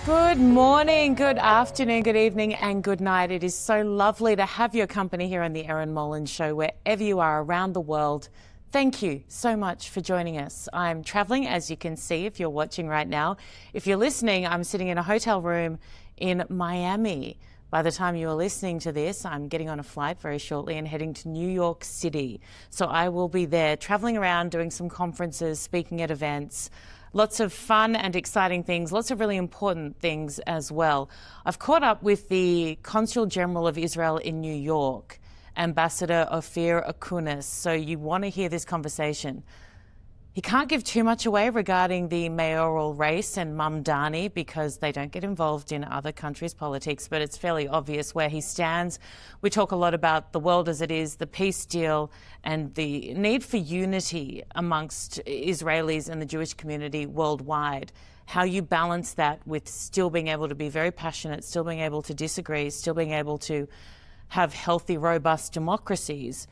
Good morning, good afternoon, good evening, and good night. It is so lovely to have your company here on the Erin Molan Show, wherever you are around the world. Thank you so much for joining us. I'm traveling, as you can see, if you're watching right now. If you're listening, I'm sitting in a hotel room in Miami. By the time you are listening to this, I'm getting on a flight very shortly and heading to New York City. So I will be there traveling around, doing some conferences, speaking at events. Lots of fun and exciting things, lots of really important things as well. I've caught up with the Consul General of Israel in New York, Ambassador Ofir Akunis, so you want to hear this conversation. He can't give too much away regarding the mayoral race and MAMDANI because they don't get involved in other countries' politics, but it's fairly obvious where he stands. We talk a lot about the world as it is, the peace deal, and the need for unity amongst Israelis and the Jewish community worldwide. How you balance that with still being able to be very passionate, still being able to disagree, still being able to have healthy, robust democracies,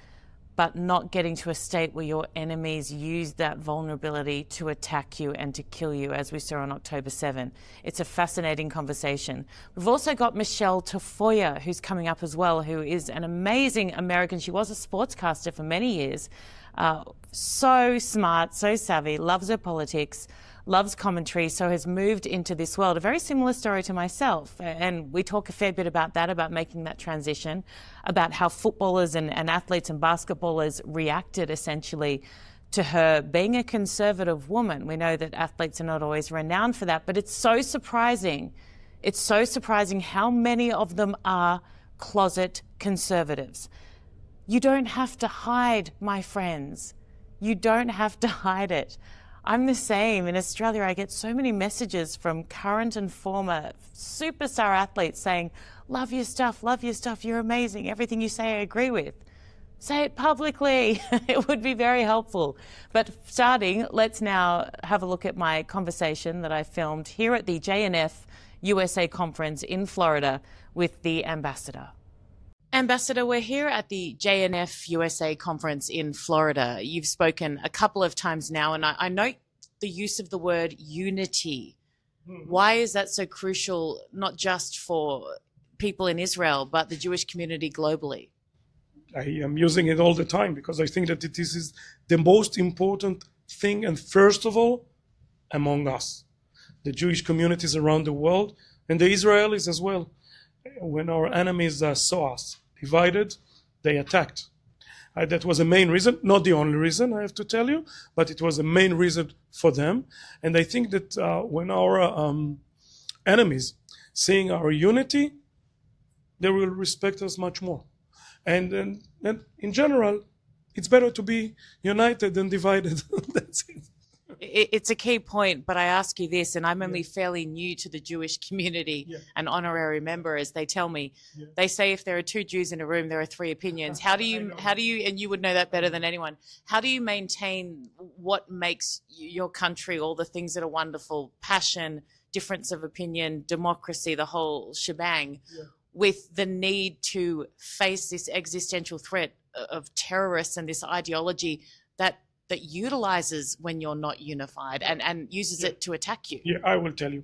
but not getting to a state where your enemies use that vulnerability to attack you and to kill you, as we saw on October 7. It's a fascinating conversation. We've also got Michelle Tafoya, who's coming up as well, who is an amazing American. She was a sportscaster for many years. So smart, so savvy, loves her politics, loves commentary, so has moved into this world. A very similar story to myself. And we talk a fair bit about that, about making that transition, about how footballers and athletes and basketballers reacted essentially to her being a conservative woman. We know that athletes are not always renowned for that, but it's so surprising. It's so surprising how many of them are closet conservatives. You don't have to hide, my friends. You don't have to hide it. I'm the same. In Australia, I get so many messages from current and former superstar athletes saying, love your stuff, you're amazing, everything you say I agree with. Say it publicly. It would be very helpful. But starting, let's now have a look at my conversation that I filmed here at the JNF USA Conference in Florida with the ambassador. Ambassador, we're here at the JNF USA Conference in Florida. You've spoken a couple of times now, and I note the use of the word unity. Why is that so crucial, not just for people in Israel, but the Jewish community globally? I am using it all the time because I think that this is the most important thing, and first of all, among us, the Jewish communities around the world, and the Israelis as well. When our enemies saw us divided, they attacked. That was the main reason, not the only reason, I have to tell you, but it was the main reason for them. And I think that when our enemies seeing our unity, they will respect us much more. And in general, it's better to be united than divided. That's it. It's a key point, but I ask you this, and I'm only fairly new to the Jewish community, an honorary member, as they tell me. They say if there are two Jews in a room, there are three opinions. How do you, and you would know that better than anyone, how do you maintain what makes your country, all the things that are wonderful, passion, difference of opinion, democracy, the whole shebang, with the need to face this existential threat of terrorists and this ideology that utilizes when you're not unified and uses it to attack you? Yeah, I will tell you.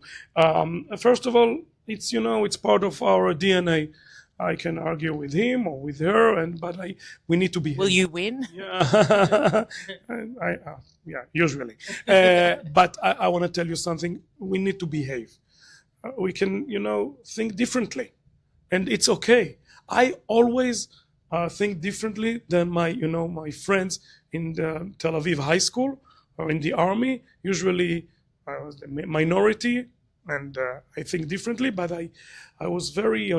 First of all, it's part of our DNA. I can argue with him or with her, but we need to behave. Will you win? Yeah, usually. But I want to tell you something. We need to behave. We can, think differently, and it's okay. I always think differently than my friends in the Tel Aviv high school or in the army. Usually I was the minority and I think differently, but I was very,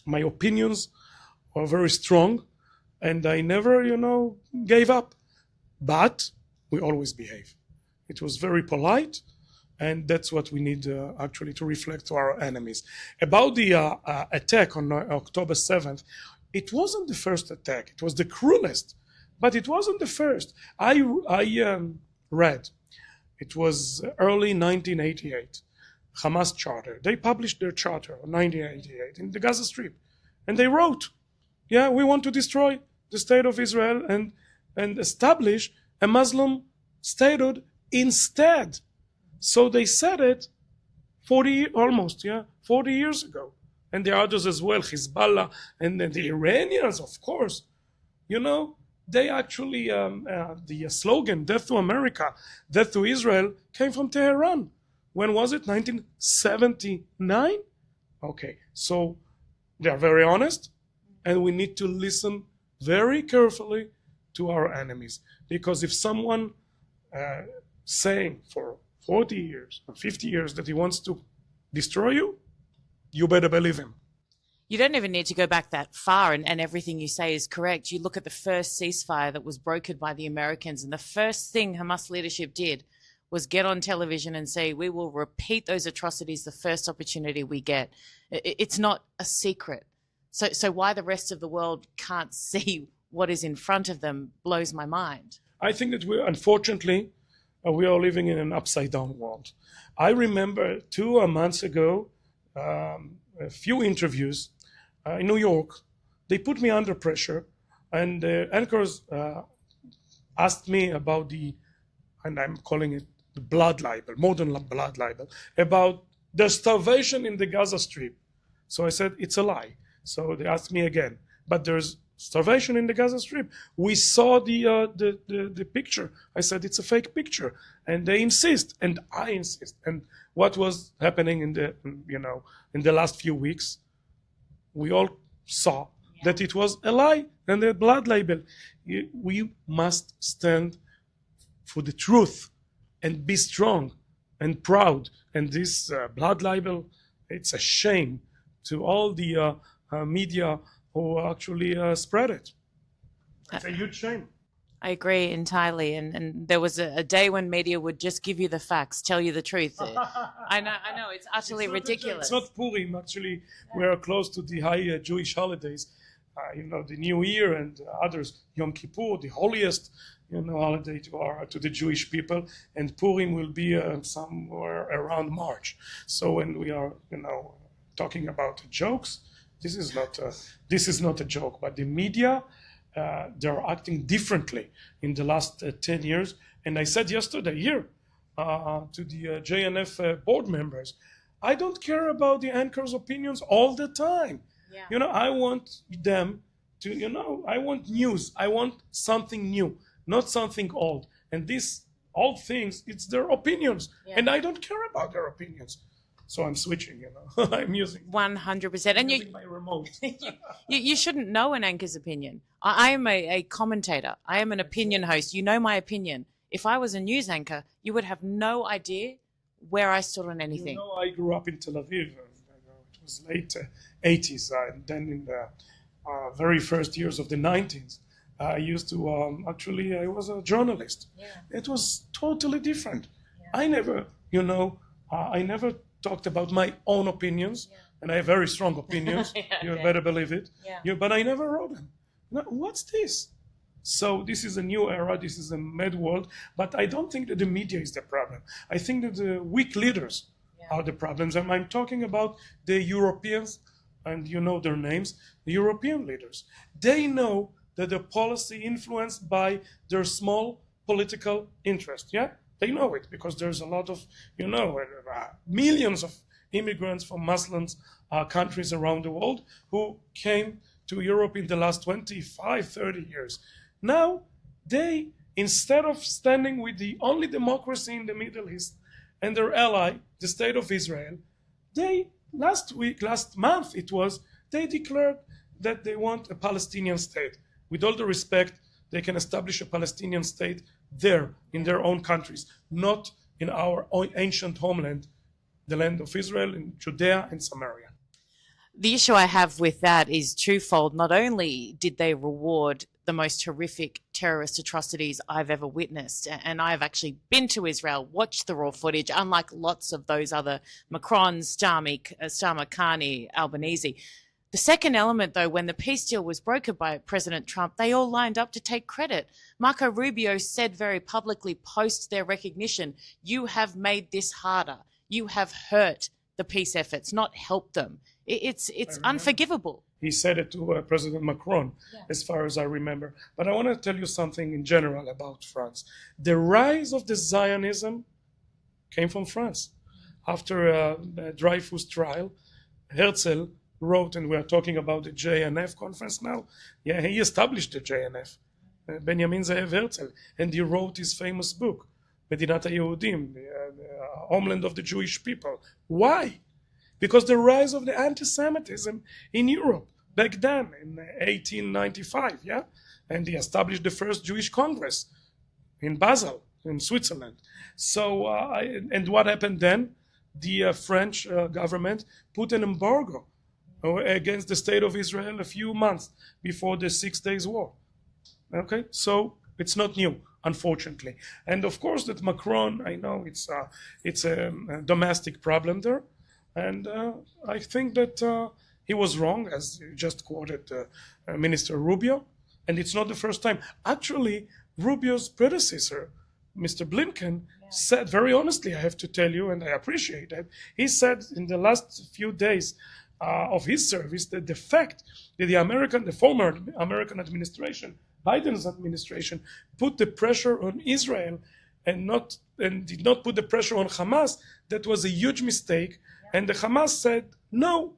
my opinions were very strong and I never, gave up. But we always behave. It was very polite, and that's what we need actually to reflect to our enemies. About the attack on October 7th, it wasn't the first attack. It was the cruelest, but it wasn't the first. I read, it was early 1988, Hamas charter. They published their charter in 1988 in the Gaza Strip. And they wrote, we want to destroy the state of Israel and and establish a Muslim statehood instead. So they said it 40 years ago. And the others as well, Hezbollah, and then the Iranians, of course. You know, they actually, the slogan, Death to America, Death to Israel, came from Tehran. When was it? 1979? Okay, so they are very honest, and we need to listen very carefully to our enemies. Because if someone saying for 40 years or 50 years that he wants to destroy you, you better believe him. You don't even need to go back that far, and everything you say is correct. You look at the first ceasefire that was brokered by the Americans, and the first thing Hamas leadership did was get on television and say, we will repeat those atrocities the first opportunity we get. It's not a secret. So why the rest of the world can't see what is in front of them blows my mind. I think that unfortunately, we are living in an upside-down world. I remember 2 months ago, a few interviews in New York. They put me under pressure, and the anchors asked me about and I'm calling it the blood libel, modern blood libel, about the starvation in the Gaza Strip. So I said, it's a lie. So they asked me again, but there's starvation in the Gaza Strip. We saw the picture. I said, it's a fake picture. And they insist, and I insist. And what was happening in the last few weeks, we all saw that it was a lie and a blood libel. We must stand for the truth and be strong and proud. And this blood libel, it's a shame to all the media who actually spread it. It's a huge shame. I agree entirely. And there was a day when media would just give you the facts, tell you the truth. I know, it's utterly ridiculous. It's not Purim, actually. We are close to the high Jewish holidays. The New Year and others, Yom Kippur, the holiest holiday to the Jewish people, and Purim will be somewhere around March. So when we are talking about jokes, this is not a joke. But the media, they are acting differently in the last 10 years. And I said yesterday here to the JNF board members, I don't care about the anchors' opinions all the time. Yeah. I want them to, I want news. I want something new, not something old. And these old things, it's their opinions. Yeah. And I don't care about their opinions. So I'm switching, I'm using 100%. And using my remote. you shouldn't know an anchor's opinion. I am a commentator. I am an opinion host. You know my opinion. If I was a news anchor, you would have no idea where I stood on anything. I grew up in Tel Aviv. It was late 80s. And then in the very first years of the 90s, I used to, I was a journalist. Yeah. It was totally different. Yeah. I never talked about my own opinions, and I have very strong opinions. You better believe it. Yeah. But I never wrote them. Now, what's this? So this is a new era. This is a mad world. But I don't think that the media is the problem. I think that the weak leaders are the problems. And I'm talking about the Europeans, and you know their names, the European leaders. They know that the policy influenced by their small political interest. Yeah? They know it because there's a lot of, millions of immigrants from Muslim countries around the world who came to Europe in the last 25, 30 years. Now, they, instead of standing with the only democracy in the Middle East and their ally, the State of Israel, last month they declared that they want a Palestinian state. With all the respect, they can establish a Palestinian state there in their own countries, not in our own ancient homeland, the land of Israel, in Judea and Samaria. The issue I have with that is twofold. Not only did they reward the most horrific terrorist atrocities I've ever witnessed, and I've actually been to Israel, watched the raw footage, unlike lots of those other Macron, Starmer, Carney, Albanese. The second element, though, when the peace deal was brokered by President Trump, they all lined up to take credit. Marco Rubio said very publicly post their recognition, you have made this harder. You have hurt the peace efforts, not helped them. It's unforgivable. He said it to President Macron, as far as I remember. But I want to tell you something in general about France. The rise of the Zionism came from France. After the Dreyfus trial, Herzl wrote, and we are talking about the JNF Conference now. Yeah, he established the JNF, Benjamin Ze'ev Herzl, and he wrote his famous book, Medinat HaYehudim, the homeland of the Jewish people. Why? Because the rise of the anti-Semitism in Europe back then in 1895, yeah? And he established the first Jewish Congress in Basel, in Switzerland. So, and what happened then? The French government put an embargo against the state of Israel a few months before the 6 Days War. Okay, so it's not new, unfortunately. And of course that Macron, I know it's a domestic problem there. And I think that he was wrong, as you just quoted Minister Rubio. And it's not the first time. Actually, Rubio's predecessor, Mr. Blinken, said, very honestly, I have to tell you, and I appreciate that, he said in the last few days of his service that the fact that the former American administration, Biden's administration, put the pressure on Israel and did not put the pressure on Hamas, that was a huge mistake. And the Hamas said no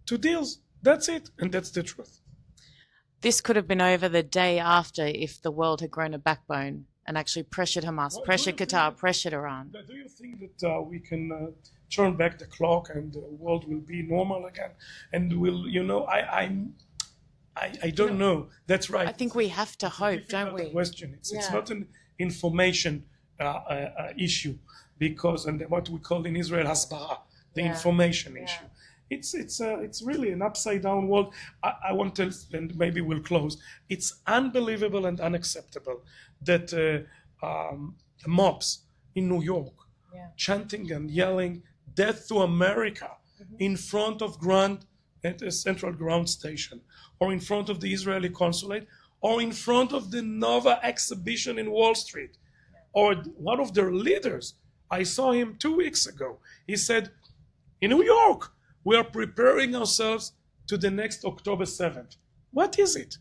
to deals. That's it. And that's the truth. This could have been over the day after if the world had grown a backbone and actually pressured Hamas, pressured Qatar, pressured Iran. Do you think that we can turn back the clock and the world will be normal again? And will, I don't know. That's right. I think we have to hope, don't we? Question. It's not an information issue, because, and what we call in Israel hasbara, the information issue. It's really an upside down world. I want to, and maybe we'll close. It's unbelievable and unacceptable that mobs in New York chanting and yelling "Death to America" in front of at a central ground station, or in front of the Israeli consulate, or in front of the Nova exhibition in Wall Street, or one of their leaders. I saw him 2 weeks ago. He said, in New York, we are preparing ourselves to the next October 7th. What is it?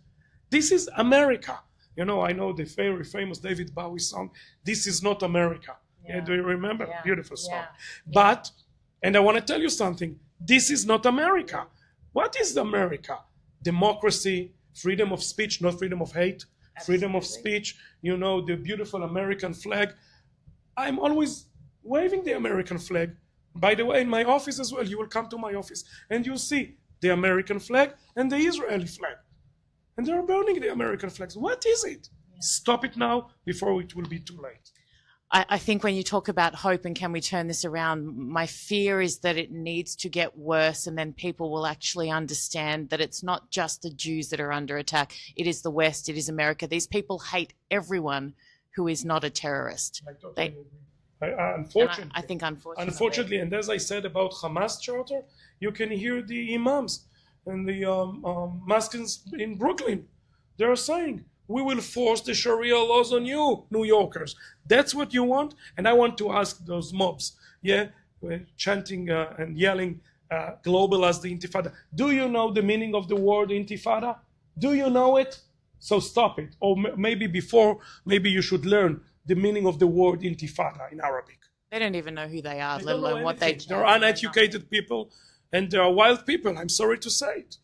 This is America. I know the very famous David Bowie song, "This is not America." Yeah. Do you remember? Yeah. Beautiful song. But, and I want to tell you something, this is not America. What is America? Democracy, freedom of speech, not freedom of hate, freedom of speech, the beautiful American flag. I'm always waving the American flag. By the way, in my office as well, you will come to my office and you'll see the American flag and the Israeli flag. And they're burning the American flags. What is it? Stop it now before it will be too late. I think when you talk about hope and can we turn this around, my fear is that it needs to get worse, and then people will actually understand that it's not just the Jews that are under attack. It is the West. It is America. These people hate everyone who is not a terrorist. I totally agree. Unfortunately, I think unfortunately, and as I said about Hamas charter, you can hear the imams and the mosques in Brooklyn. They are saying, we will force the Sharia laws on you, New Yorkers. That's what you want? And I want to ask those mobs, chanting and yelling global as the Intifada. Do you know the meaning of the word Intifada? Do you know it? So stop it. Or maybe you should learn the meaning of the word Intifada in Arabic. They don't even know who they are, let alone what they... They're uneducated people and they are wild people. I'm sorry to say it.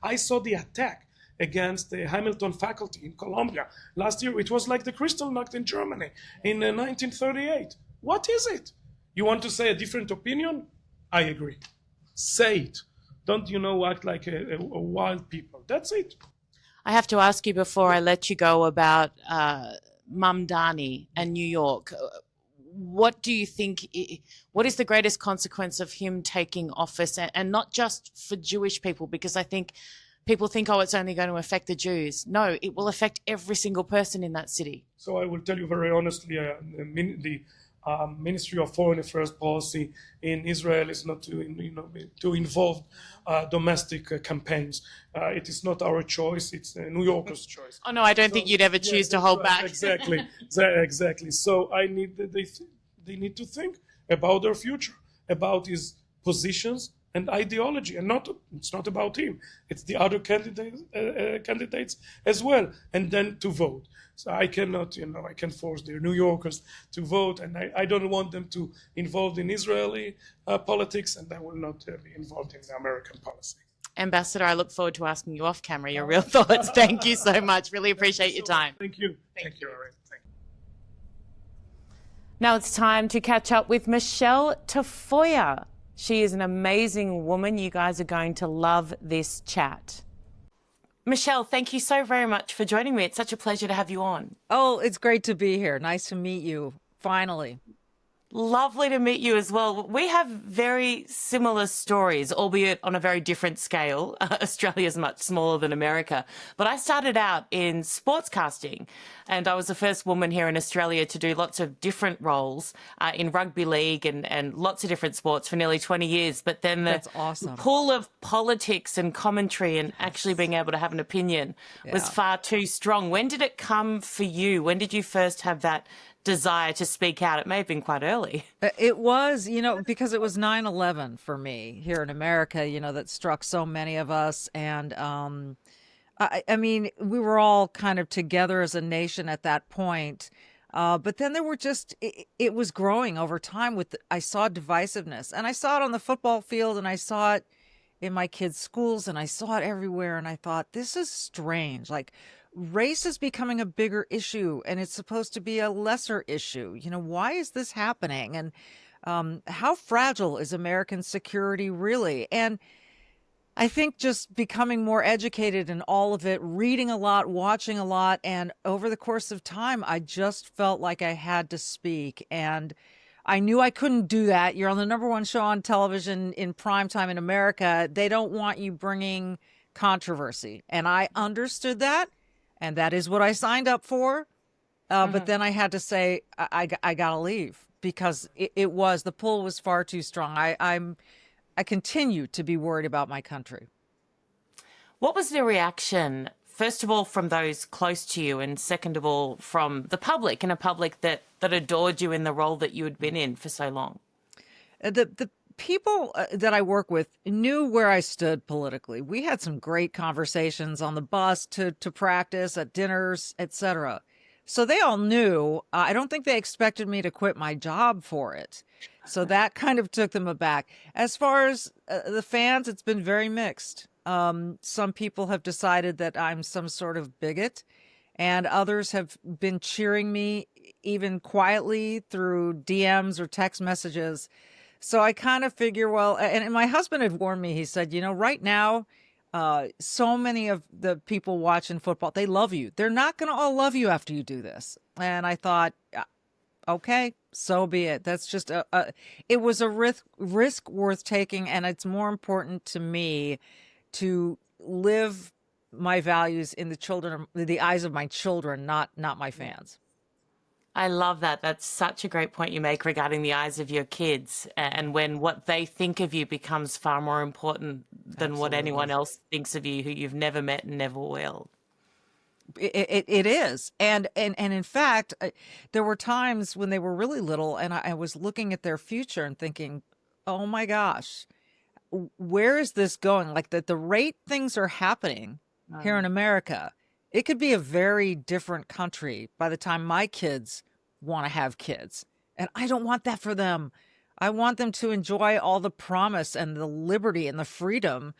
I saw the attack against the Hamilton faculty in Columbia last year. It was like the Kristallnacht in Germany in 1938. What is it? You want to say a different opinion? I agree. Say it. Don't, act like a wild people. That's it. I have to ask you before I let you go about MAMDANI and New York. What do you think, what is the greatest consequence of him taking office, and not just for Jewish people? Because I think people think, it's only going to affect the Jews. No, it will affect every single person in that city. So I will tell you very honestly, the Ministry of Foreign Affairs policy in Israel is not to involve domestic campaigns. It is not our choice. It's New Yorkers' choice. Oh no, I don't think you'd ever choose to hold back. Exactly, exactly. So they need to think about their future, about his positions and ideology, and it's not about him. It's the other candidates as well, and then to vote. So I cannot, I can force the New Yorkers to vote, and I don't want them to involved in Israeli politics, and I will not be involved in the American policy. Ambassador, I look forward to asking you off camera your real thoughts. Thank you so much. Really appreciate your time. Thank you. Thank you, Erin. Now it's time to catch up with Michelle Tafoya. She is an amazing woman. You guys are going to love this chat. Michelle, thank you so very much for joining me. It's such a pleasure to have you on. Oh, it's great to be here. Nice to meet you, finally. Lovely to meet you as well. We have very similar stories, albeit on a very different scale. Australia is much smaller than America. But I started out in sportscasting, and I was the first woman here in Australia to do lots of different roles in rugby league and lots of different sports for nearly 20 years. But then the pool of politics and commentary and actually being able to have an opinion was far too strong. When did it come for you? When did you first have that desire to speak out? It may have been quite early. It was, because it was 9/11 for me here in America, that struck so many of us. And I mean, we were all kind of together as a nation at that point. But then there were it was growing over time I saw divisiveness, and I saw it on the football field, and I saw it in my kids' schools, and I saw it everywhere. And I thought, this is strange. Like, race is becoming a bigger issue, and it's supposed to be a lesser issue. Why is this happening? And how fragile is American security really? And I think just becoming more educated in all of it, reading a lot, watching a lot, and over the course of time, I just felt like I had to speak. And I knew I couldn't do that. You're on the #1 show on television in prime time in America. They don't want you bringing controversy. And I understood that. And that is what I signed up for. But then I had to say, I got to leave because the pull was far too strong. I continue to be worried about my country. What was the reaction, first of all, from those close to you, and second of all, from the public, and a public that adored you in the role that you had been in for so long? The people that I work with knew where I stood politically. We had some great conversations on the bus to practice, at dinners, etc. So they all knew. I don't think they expected me to quit my job for it. So that kind of took them aback. As far as the fans, it's been very mixed. Some people have decided that I'm some sort of bigot, and others have been cheering me even quietly through DMs or text messages. So I kind of figure, well, and my husband had warned me. He said, right now, so many of the people watching football, they love you. They're not going to all love you after you do this. And I thought, okay, so be it. That's just it was a risk worth taking. And it's more important to me to live my values in the eyes of my children, not my fans. I love that. That's such a great point you make regarding the eyes of your kids, and when what they think of you becomes far more important than what anyone else thinks of you who you've never met and never will. It is. And in fact, there were times when they were really little, and I was looking at their future and thinking, oh my gosh, where is this going? Like the rate things are happening here in America, it could be a very different country by the time my kids want to have kids. And I don't want that for them. I want them to enjoy all the promise and the liberty and the freedom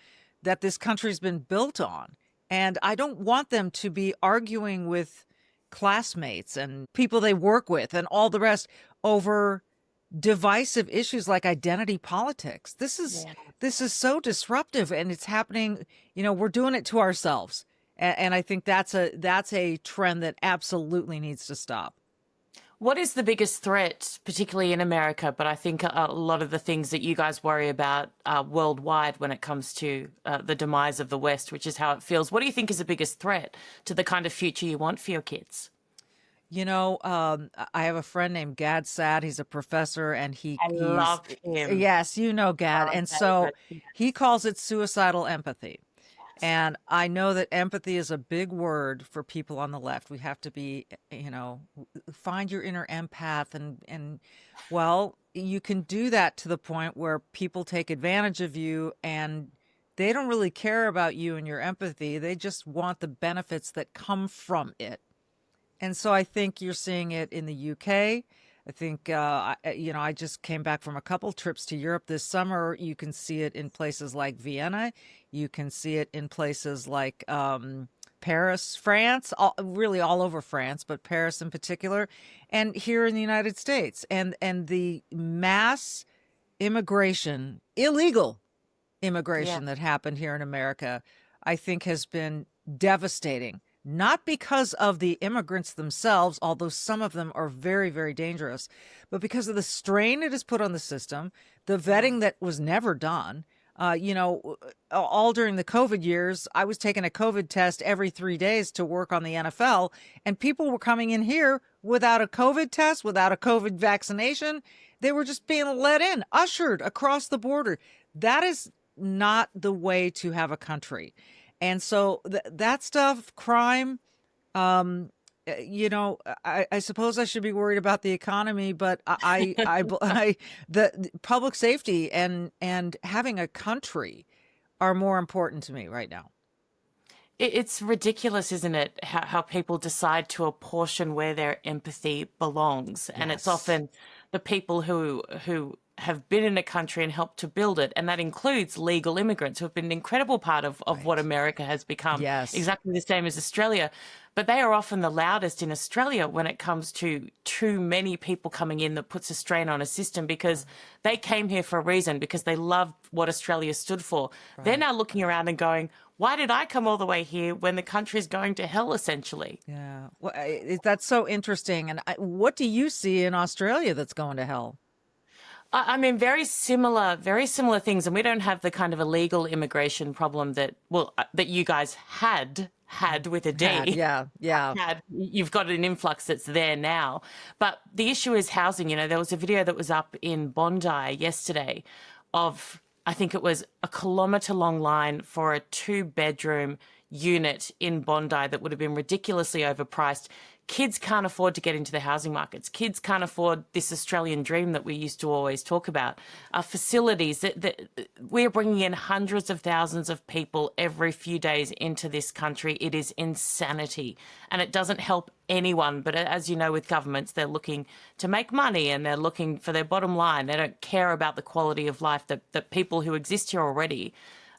that this country's been built on. And I don't want them to be arguing with classmates and people they work with and all the rest over divisive issues like identity politics. This is so disruptive, and it's happening, we're doing it to ourselves. And I think that's a trend that absolutely needs to stop. What is the biggest threat, particularly in America, but I think a lot of the things that you guys worry about worldwide when it comes to the demise of the West, which is how it feels. What do you think is the biggest threat to the kind of future you want for your kids? I have a friend named Gad Saad. He's a professor, and I love him. Yes, Gad. And so he calls it suicidal empathy. And I know that empathy is a big word for people on the left. We have to be, find your inner empath and well, you can do that to the point where people take advantage of you and they don't really care about you and your empathy. They just want the benefits that come from it. And so I think you're seeing it in the UK. I think, I just came back from a couple trips to Europe this summer. You can see it in places like Vienna. You can see it in places like Paris, France, really all over France, but Paris in particular, and here in the United States. And the mass immigration, illegal immigration that happened here in America, I think has been devastating. Not because of the immigrants themselves, although some of them are very, very dangerous, but because of the strain it has put on the system, the vetting that was never done. All during the COVID years, I was taking a COVID test every 3 days to work on the NFL, and people were coming in here without a COVID test, without a COVID vaccination. They were just being let in, ushered across the border. That is not the way to have a country. And so that stuff, crime, I suppose I should be worried about the economy, but the public safety and having a country are more important to me right now. It's ridiculous, isn't it, how people decide to apportion where their empathy belongs. And it's often the people who have been in a country and helped to build it. And that includes legal immigrants who have been an incredible part of what America has become. Exactly the same as Australia. But they are often the loudest in Australia when it comes to too many people coming in that puts a strain on a system, because they came here for a reason, because they loved what Australia stood for. They're now looking around and going, why did I come all the way here when the country is going to hell, essentially? Yeah, well, that's so interesting. And what do you see in Australia that's going to hell? I mean, very similar things. And we don't have the kind of illegal immigration problem that you guys had with a D. You've got an influx that's there now. But the issue is housing. There was a video that was up in Bondi yesterday of, I think it was a kilometre-long line for a 2-bedroom unit in Bondi that would have been ridiculously overpriced. Kids can't afford to get into the housing markets. Kids can't afford this Australian dream that we used to always talk about. Facilities that we're bringing in hundreds of thousands of people every few days into this country. It is insanity, and it doesn't help anyone. But as you know, with governments, they're looking to make money and they're looking for their bottom line. They don't care about the quality of life that people who exist here already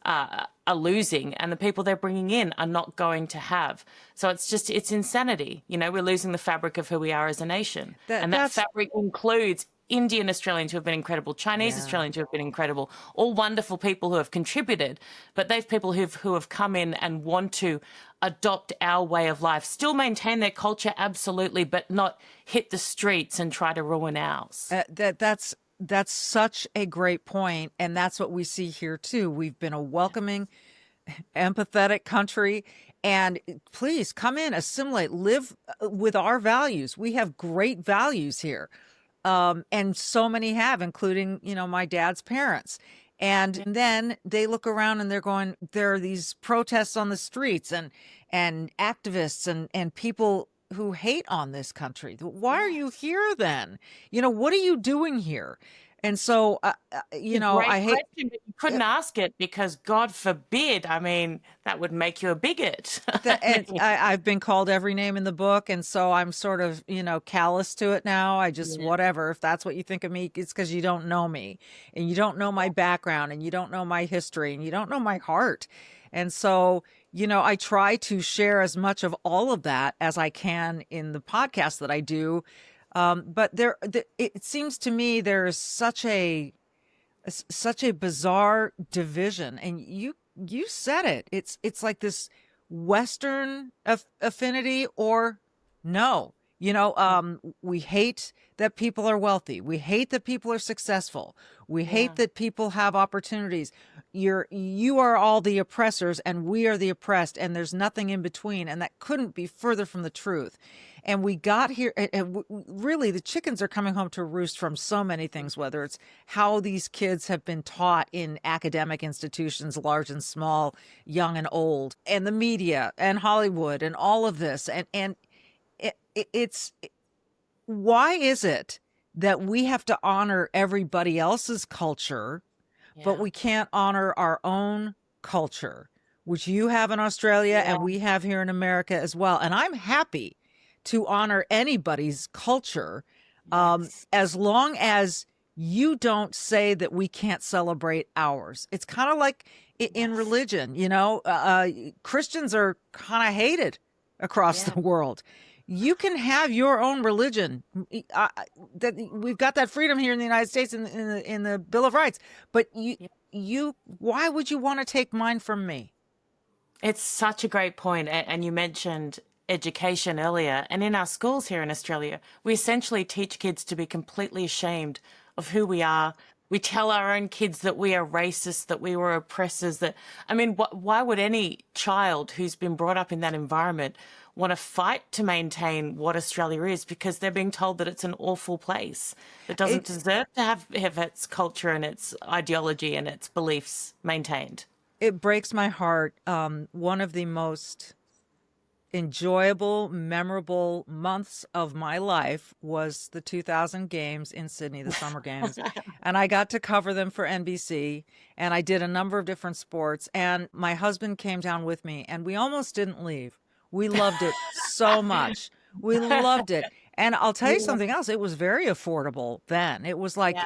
are losing, and the people they're bringing in are not going to have. So it's insanity. We're losing the fabric of who we are as a nation. That fabric includes Indian Australians who have been incredible, Chinese Australians who have been incredible, all wonderful people who have contributed, but they've people who have come in and want to adopt our way of life, still maintain their culture, absolutely, but not hit the streets and try to ruin ours. That's such a great point. And that's what we see here too. We've been a welcoming, empathetic country, and please come in, assimilate, live with our values. We have great values here. And so many have, including, my dad's parents. And then they look around and they're going, there are these protests on the streets and activists and people who hate on this country. Why are you here then? What are you doing here? And so, I hate. Question, but you couldn't ask it because, God forbid, I mean, that would make you a bigot. I've been called every name in the book, and so I'm sort of, callous to it now. I just whatever. If that's what you think of me, it's because you don't know me, and you don't know my background, and you don't know my history, and you don't know my heart. And so, I try to share as much of all of that as I can in the podcast that I do. But it seems to me there's such a bizarre division, and you said it. It's like this Western affinity or no. We hate that people are wealthy. We hate that people are successful. We hate that people have opportunities. You are all the oppressors and we are the oppressed, and there's nothing in between. And that couldn't be further from the truth. And we got here, and really the chickens are coming home to roost from so many things, whether it's how these kids have been taught in academic institutions, large and small, young and old, and the media and Hollywood and all of this. And it's why is it that we have to honor everybody else's culture, but we can't honor our own culture, which you have in Australia and we have here in America as well? And I'm happy to honor anybody's culture, as long as you don't say that we can't celebrate ours. It's kind of like in religion, Christians are kind of hated across the world. You can have your own religion. That we've got that freedom here in the United States in the Bill of Rights. But why would you want to take mine from me? It's such a great point. And you mentioned education earlier. And in our schools here in Australia, we essentially teach kids to be completely ashamed of who we are. We tell our own kids that we are racist, that we were oppressors. Why would any child who's been brought up in that environment want to fight to maintain what Australia is, because they're being told that it's an awful place that doesn't deserve to have its culture and its ideology and its beliefs maintained? It breaks my heart. One of the most enjoyable, memorable months of my life was the 2000 games in Sydney, the Summer Games. And I got to cover them for NBC, and I did a number of different sports. And my husband came down with me, and we almost didn't leave. We loved it so much. We loved it. And I'll tell you something else. It was very affordable then. It was like,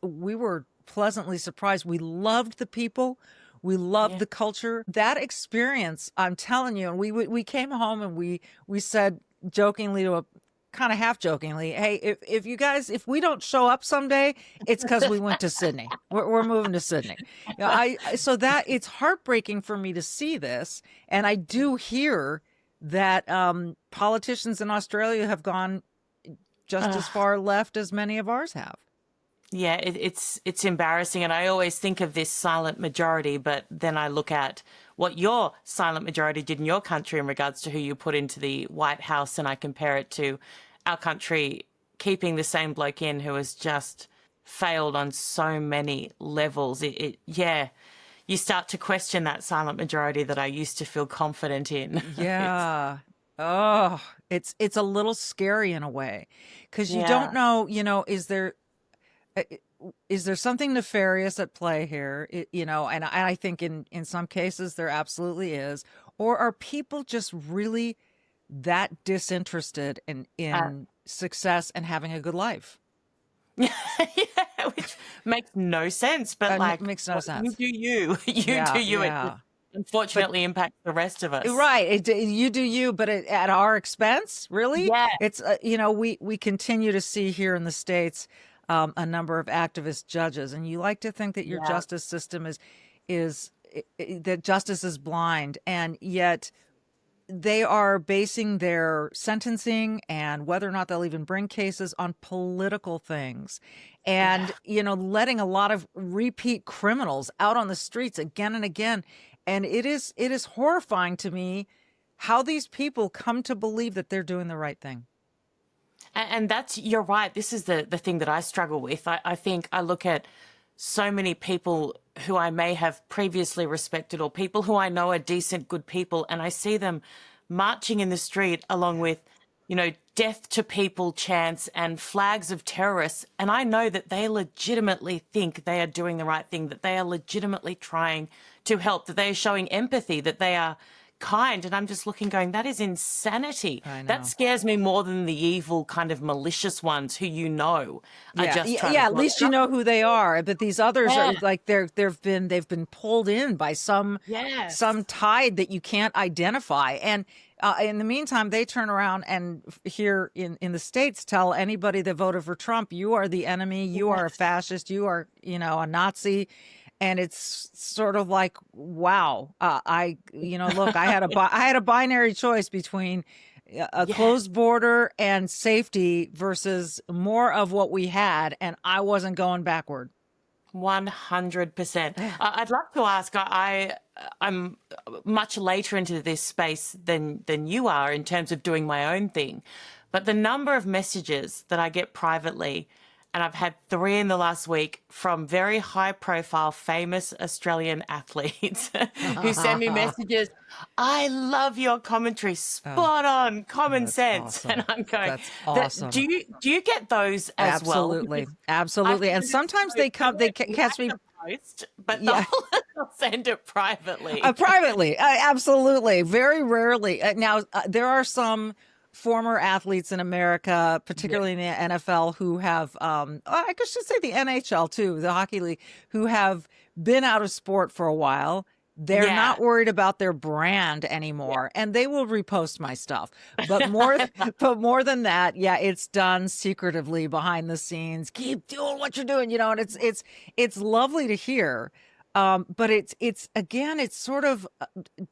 we were pleasantly surprised. We loved the people. We loved the culture. That experience, I'm telling you, and we came home and we said jokingly to kind of half jokingly, hey, if we don't show up someday, it's because we went to Sydney. We're moving to Sydney. So that it's heartbreaking for me to see this. And I do hear that politicians in Australia have gone just as far left as many of ours have. Yeah, it's embarrassing. And I always think of this silent majority, but then I look at what your silent majority did in your country in regards to who you put into the White House, and I compare it to our country keeping the same bloke in who has just failed on so many levels. You start to question that silent majority that I used to feel confident in. Yeah. Oh, it's a little scary in a way, because you don't know, is there something nefarious at play here? And I think in some cases there absolutely is. Or are people just really that disinterested in success and having a good life? Which makes no sense. But it makes no sense. You do you. Do you. It unfortunately impacts the rest of us. Right. You do you, but at our expense, really? Yeah. It's, we continue to see here in the States a number of activist judges, and you like to think that your justice system is that justice is blind, and yet they are basing their sentencing and whether or not they'll even bring cases on political things, and letting a lot of repeat criminals out on the streets again and again. And it is horrifying to me how these people come to believe that they're doing the right thing. And you're right. This is the thing that I struggle with. I think I look at so many people who I may have previously respected, or people who I know are decent, good people, and I see them marching in the street along with, death to people chants and flags of terrorists. And I know that they legitimately think they are doing the right thing, that they are legitimately trying to help, that they are showing empathy, that they are kind. And I'm just looking going, that is insanity. That scares me more than the evil kind of malicious ones who are just trying to at least you know who they are. But these others are like they've been pulled in by some tide that you can't identify. And in the meantime, they turn around and here in the States tell anybody that voted for Trump, you are the enemy, you are a fascist, you are a Nazi. And it's sort of like, wow, look, I had a binary choice between, a closed border and safety versus more of what we had, and I wasn't going backward. 100%. I'd love to ask, I'm much later into this space than you are in terms of doing my own thing, but the number of messages that I get privately, and I've had 3 in the last week from very high profile, famous Australian athletes who send me messages. I love your commentary, spot on, common sense. Awesome. And I'm going, that's awesome. Do you get those as well? Absolutely. And sometimes they catch me. Post, but they'll send it privately. Absolutely. Very rarely. Now, there are some former athletes in America, particularly in the NFL, who have, I should say the NHL too, the hockey league, who have been out of sport for a while. They're not worried about their brand anymore, and they will repost my stuff. But more than that, it's done secretively behind the scenes. Keep doing what you're doing, and it's lovely to hear. But it's again, it's sort of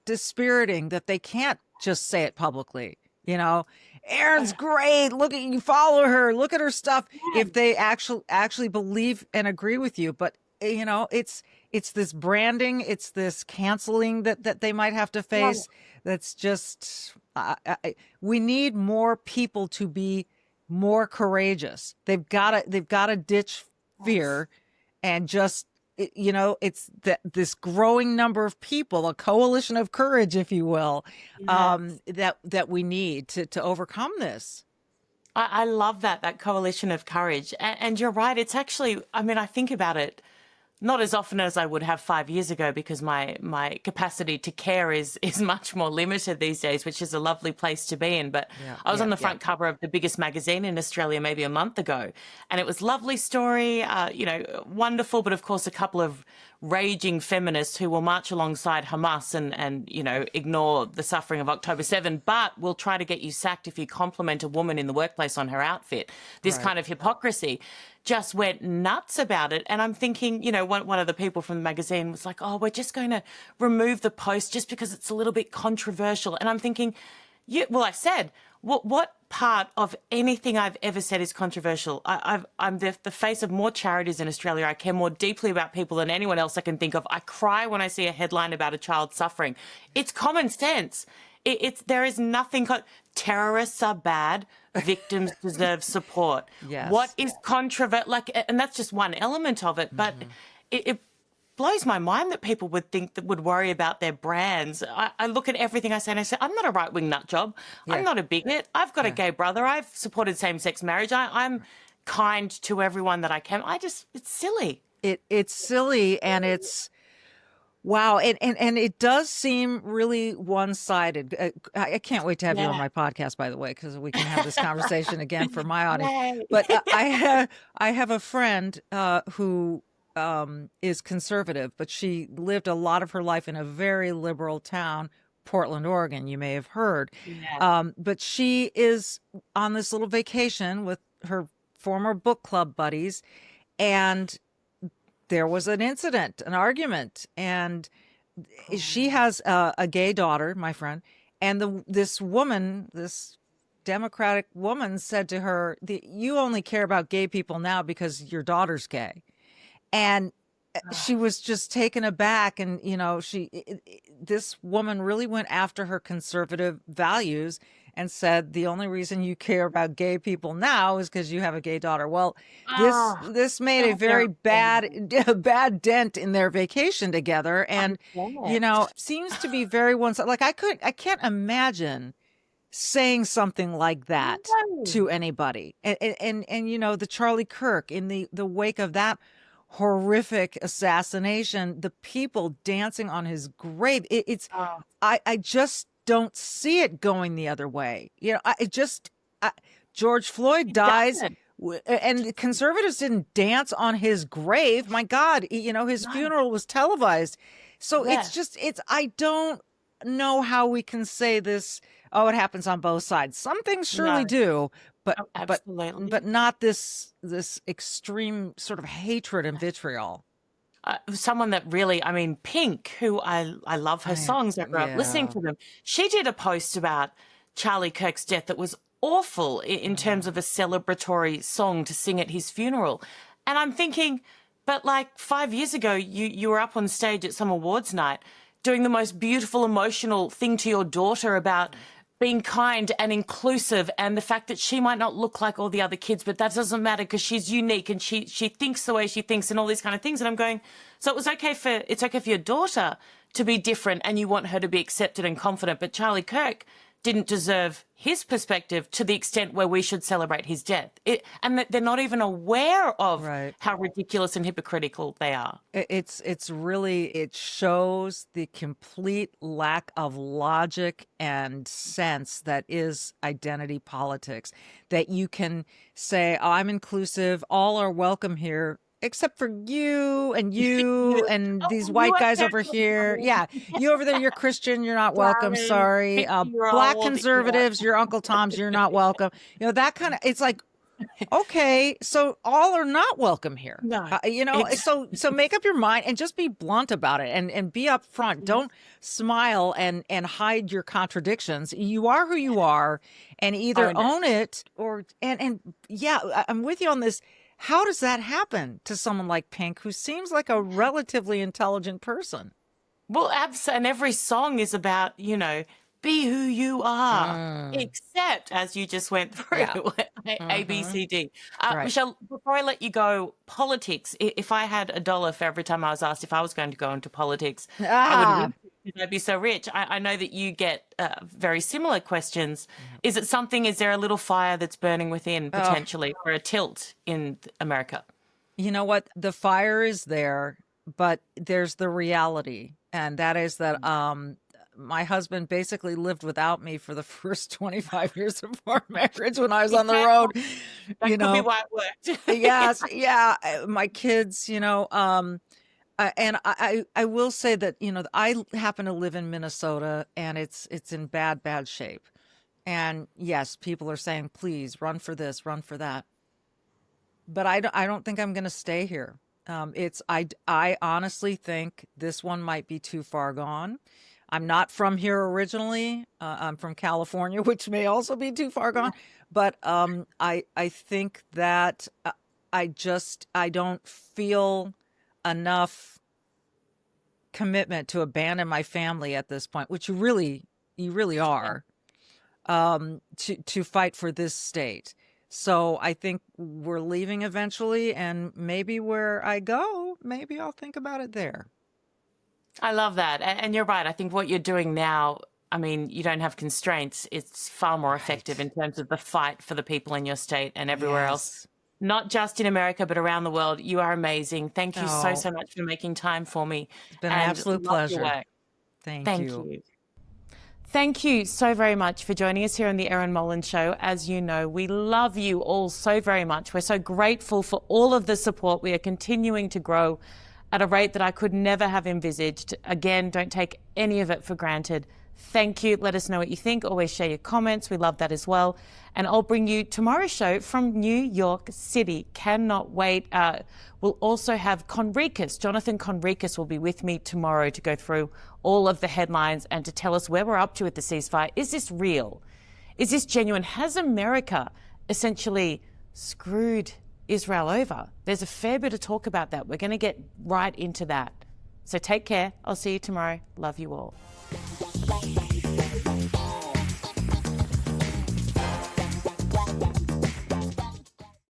dispiriting that they can't just say it publicly. Erin's great. Look at you, follow her. Look at her stuff. If they actually believe and agree with you, but it's this branding, it's this canceling that they might have to face. That's just we need more people to be more courageous. They've got to ditch fear and just it's this growing number of people, a coalition of courage, if you will, that we need to overcome this. I love that coalition of courage. And you're right. It's actually, I think about it, not as often as I would have 5 years ago, because my capacity to care is much more limited these days, which is a lovely place to be in. But I was on the front cover of the biggest magazine in Australia maybe a month ago, and it was a lovely story, wonderful, but of course a couple of raging feminists who will march alongside Hamas and ignore the suffering of October 7, but will try to get you sacked if you compliment a woman in the workplace on her outfit. This kind of hypocrisy. Just went nuts about it. And I'm thinking, one of the people from the magazine was like, we're just going to remove the post just because it's a little bit controversial. And I'm thinking, I said, what part of anything I've ever said is controversial? I'm the face of more charities in Australia. I care more deeply about people than anyone else I can think of. I cry when I see a headline about a child suffering. It's common sense. There is nothing. Terrorists are bad. Victims deserve support. Yes. What is controversial? And that's just one element of it. But it blows my mind that people would worry about their brands. I look at everything I say and I say, I'm not a right-wing nut job. I'm not a bigot. I've got a gay brother. I've supported same-sex marriage. I'm kind to everyone that I can. It's silly. It's silly, and it's. Wow. And it does seem really one-sided. I can't wait to have you on my podcast, by the way, because we can have this conversation again for my audience. But I have a friend who is conservative, but she lived a lot of her life in a very liberal town, Portland, Oregon. You may have heard. But she is on this little vacation with her former book club buddies, and there was an incident, an argument, and she has a gay daughter, my friend, and this Democratic woman said to her, you only care about gay people now because your daughter's gay. And she was just taken aback, and this woman really went after her conservative values and said the only reason you care about gay people now is because you have a gay daughter. Well, this made a very bad dent in their vacation together, and seems to be very one-sided. Like I can't imagine saying something like that to anybody. And the Charlie Kirk, in the wake of that horrific assassination, the people dancing on his grave. I just don't see it going the other way. George Floyd dies, and conservatives didn't dance on his grave. My God, his funeral was televised. So I don't know how we can say this. Oh, it happens on both sides. Some things surely do, but not this extreme sort of hatred and vitriol. Someone that really, Pink, who I love her songs. I grew up listening to them. She did a post about Charlie Kirk's death that was awful in terms of a celebratory song to sing at his funeral. And I'm thinking, but like 5 years ago, you were up on stage at some awards night doing the most beautiful, emotional thing to your daughter about being kind and inclusive, and the fact that she might not look like all the other kids, but that doesn't matter because she's unique and she thinks the way she thinks and all these kind of things. And I'm going, so it's okay for your daughter to be different and you want her to be accepted and confident, but Charlie Kirk didn't deserve his perspective to the extent where we should celebrate his death. And they're not even aware of how ridiculous and hypocritical they are. It's really, it shows the complete lack of logic and sense that is identity politics, that you can say, oh, I'm inclusive, all are welcome here, except for you and these white guys over here. Yeah, you over there, you're Christian, you're not welcome. Sorry. Black conservatives, your Uncle Tom's, you're not welcome. You know, that kind of, it's like, okay, so all are not welcome here. No, so make up your mind and just be blunt about it and be upfront. Don't smile and hide your contradictions. You are who you are, and either own it or yeah, I'm with you on this. How does that happen to someone like Pink, who seems like a relatively intelligent person? Well, and every song is about, be who you are, except, as you just went through, A, B, C, D. Michelle, before I let you go, politics, if I had $1 for every time I was asked if I was going to go into politics, I would I'd be so rich. I know that you get very similar questions. Is there a little fire that's burning within potentially for a tilt in America? You know what? The fire is there, but there's the reality. And that is that my husband basically lived without me for the first 25 years of our marriage when I was on the road. That could be why it worked. Yes. Yeah. My kids, and I will say that, I happen to live in Minnesota, and it's in bad shape. And yes, people are saying, please run for this, run for that. But I don't think I'm going to stay here. I honestly think this one might be too far gone. I'm not from here originally. I'm from California, which may also be too far gone. But I think that I don't feel enough commitment to abandon my family at this point, which you really are, to fight for this state. So I think we're leaving eventually, and maybe where I go, maybe I'll think about it there. I love that. And you're right. I think what you're doing now, I mean, you don't have constraints. It's far more effective in terms of the fight for the people in your state and everywhere else. Not just in America, but around the world. You are amazing. Thank you so much for making time for me. It's been an absolute pleasure. Thank you. Thank you so very much for joining us here on the Erin Molan Show. As you know, we love you all so very much. We're so grateful for all of the support. We are continuing to grow at a rate that I could never have envisaged. Again, don't take any of it for granted. Thank you. Let us know what you think. Always share your comments. We love that as well. And I'll bring you tomorrow's show from New York City. Cannot wait. We'll also have Jonathan Conricus will be with me tomorrow to go through all of the headlines and to tell us where we're up to with the ceasefire. Is this real? Is this genuine? Has America essentially screwed Israel over? There's a fair bit of talk about that. We're going to get right into that. So take care. I'll see you tomorrow. Love you all.